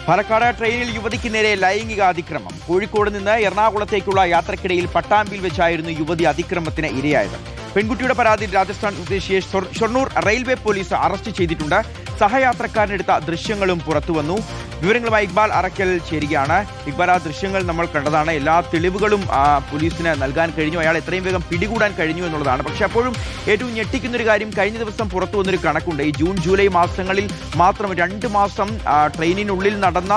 പാലക്കാട് ട്രെയിനിൽ യുവതിക്ക് നേരെ ലൈംഗിക അതിക്രമം. കോഴിക്കോട് നിന്ന് എറണാകുളത്തേക്കുള്ള യാത്രക്കിടയിൽ പട്ടാമ്പിയിൽ വെച്ചായിരുന്നു യുവതി അതിക്രമത്തിന് ഇരയായത്. പെൺകുട്ടിയുടെ പരാതിയിൽ രാജസ്ഥാൻ സ്വദേശിയെ ഷൊർണൂർ റെയിൽവേ പോലീസ് അറസ്റ്റ് ചെയ്തിട്ടുണ്ട്. സഹയാത്രക്കാരനെടുത്ത ദൃശ്യങ്ങളും പുറത്തുവന്നു. വിവരങ്ങളുമായി ഇക്ബാൽ അറക്കൽ ചേരുകയാണ്. ഇക്ബാൽ, ആ ദൃശ്യങ്ങൾ നമ്മൾ കണ്ടതാണ്. എല്ലാ തെളിവുകളും പോലീസിന് നൽകാൻ കഴിഞ്ഞു. അയാൾ എത്രയും വേഗം പിടികൂടാൻ കഴിഞ്ഞു എന്നുള്ളതാണ്. പക്ഷേ അപ്പോഴും ഏറ്റവും ഞെട്ടിക്കുന്നൊരു കാര്യം, കഴിഞ്ഞ ദിവസം പുറത്തു വന്നൊരു കണക്കുണ്ട്. ഈ ജൂൺ ജൂലൈ മാസങ്ങളിൽ മാത്രം 2 മാസം ട്രെയിനിനുള്ളിൽ നടന്ന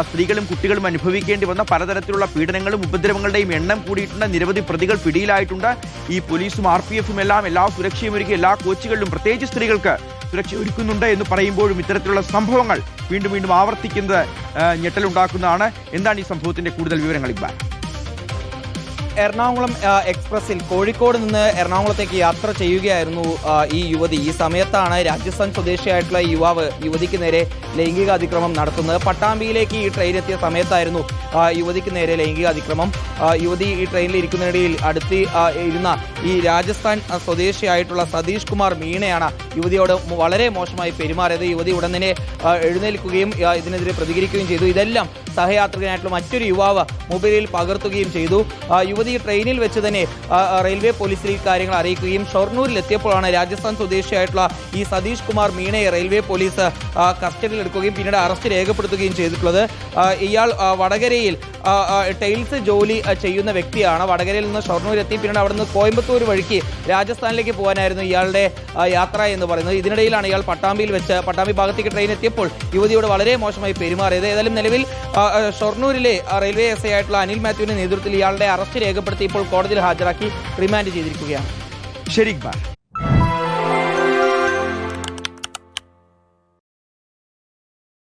സ്ത്രീകളും കുട്ടികളും അനുഭവിക്കേണ്ടി വന്ന പലതരത്തിലുള്ള പീഡനങ്ങളും ഉപദ്രവങ്ങളുടെയും എണ്ണം കൂടിയിട്ടുണ്ട്. നിരവധി പ്രതികൾ പിടിയിലായിട്ടുണ്ട്. ഈ പോലീസും RPF എല്ലാം എല്ലാ സുരക്ഷയും ഒരുക്കി എല്ലാ കോച്ചുകളിലും പ്രത്യേകിച്ച് സ്ത്രീകൾക്ക് സുരക്ഷ ഒരുക്കുന്നുണ്ട് എന്ന് പറയുമ്പോഴും ഇത്തരത്തിലുള്ള സംഭവങ്ങൾ വീണ്ടും വീണ്ടും ആവർത്തിക്കുന്നത് ഞെട്ടലുണ്ടാക്കുന്നതാണ്. എന്താണ് ഈ സംഭവത്തിന്റെ കൂടുതൽ വിവരങ്ങൾ ഇക്ബാൽ? എറണാകുളം എക്സ്പ്രസിൽ കോഴിക്കോട് നിന്ന് എറണാകുളത്തേക്ക് യാത്ര ചെയ്യുകയായിരുന്നു ഈ യുവതി. ഈ സമയത്താണ് രാജസ്ഥാൻ സ്വദേശിയായിട്ടുള്ള യുവതിക്ക് നേരെ ലൈംഗിക അതിക്രമം നടത്തുന്നത്. പട്ടാമ്പിയിലേക്ക് ഈ ട്രെയിൻ എത്തിയ സമയത്തായിരുന്നു യുവതിക്ക് നേരെ ലൈംഗിക അതിക്രമം. യുവതി ഈ ട്രെയിനിൽ ഇരിക്കുന്നതിനിടയിൽ അടുത്ത് ഇരുന്ന ഈ രാജസ്ഥാൻ സ്വദേശിയായിട്ടുള്ള സതീഷ് കുമാർ മീണയാണ് യുവതിയോട് വളരെ മോശമായി പെരുമാറിയത്. യുവതി ഉടൻ തന്നെ എഴുന്നേൽക്കുകയും ഇതിനെതിരെ പ്രതികരിക്കുകയും ചെയ്തു. ഇതെല്ലാം സഹയാത്രികനായിട്ടുള്ള മറ്റൊരു യുവാവ് മൊബൈലിൽ പകർത്തുകയും ചെയ്തു. യുവതി ട്രെയിനിൽ വെച്ച് തന്നെ റെയിൽവേ പോലീസിൽ കാര്യങ്ങൾ അറിയിക്കുകയും ഷൊർണൂരിൽ എത്തിയപ്പോഴാണ് രാജസ്ഥാൻ സ്വദേശിയായിട്ടുള്ള ഈ സതീഷ് കുമാർ മീണയെ റെയിൽവേ പോലീസ് കസ്റ്റഡിയിൽ എടുക്കുകയും പിന്നീട് അറസ്റ്റ് രേഖപ്പെടുത്തുകയും ചെയ്തിട്ടുള്ളത്. ഇയാൾ വടകരയിൽ ടൈൽസ് ജോലി ചെയ്യുന്ന വ്യക്തിയാണ്. വടകരയിൽ നിന്ന് ഷൊർണൂരെത്തി പിന്നീട് അവിടെ നിന്ന് കോയമ്പത്തൂർ വഴിക്ക് രാജസ്ഥാനിലേക്ക് പോകാനായിരുന്നു ഇയാളുടെ യാത്ര എന്ന് പറയുന്നത്. ഇതിനിടയിലാണ് ഇയാൾ പട്ടാമ്പി ഭാഗത്തേക്ക് ട്രെയിൻ എത്തിയപ്പോൾ യുവതിയോട് വളരെ മോശമായി പെരുമാറിയത്. ഏതായാലും നിലവിൽ ഷൊർണൂരിലെ റെയിൽവേ SI ആയിട്ടുള്ള അനിൽ മാത്യുവിന്റെ നേതൃത്വത്തിൽ ഇയാളുടെ അറസ്റ്റ് രേഖപ്പെടുത്തി ഇപ്പോൾ കോടതിയിൽ ഹാജരാക്കി റിമാൻഡ് ചെയ്തിരിക്കുകയാണ്. ശരി ഇക്ബാൽ.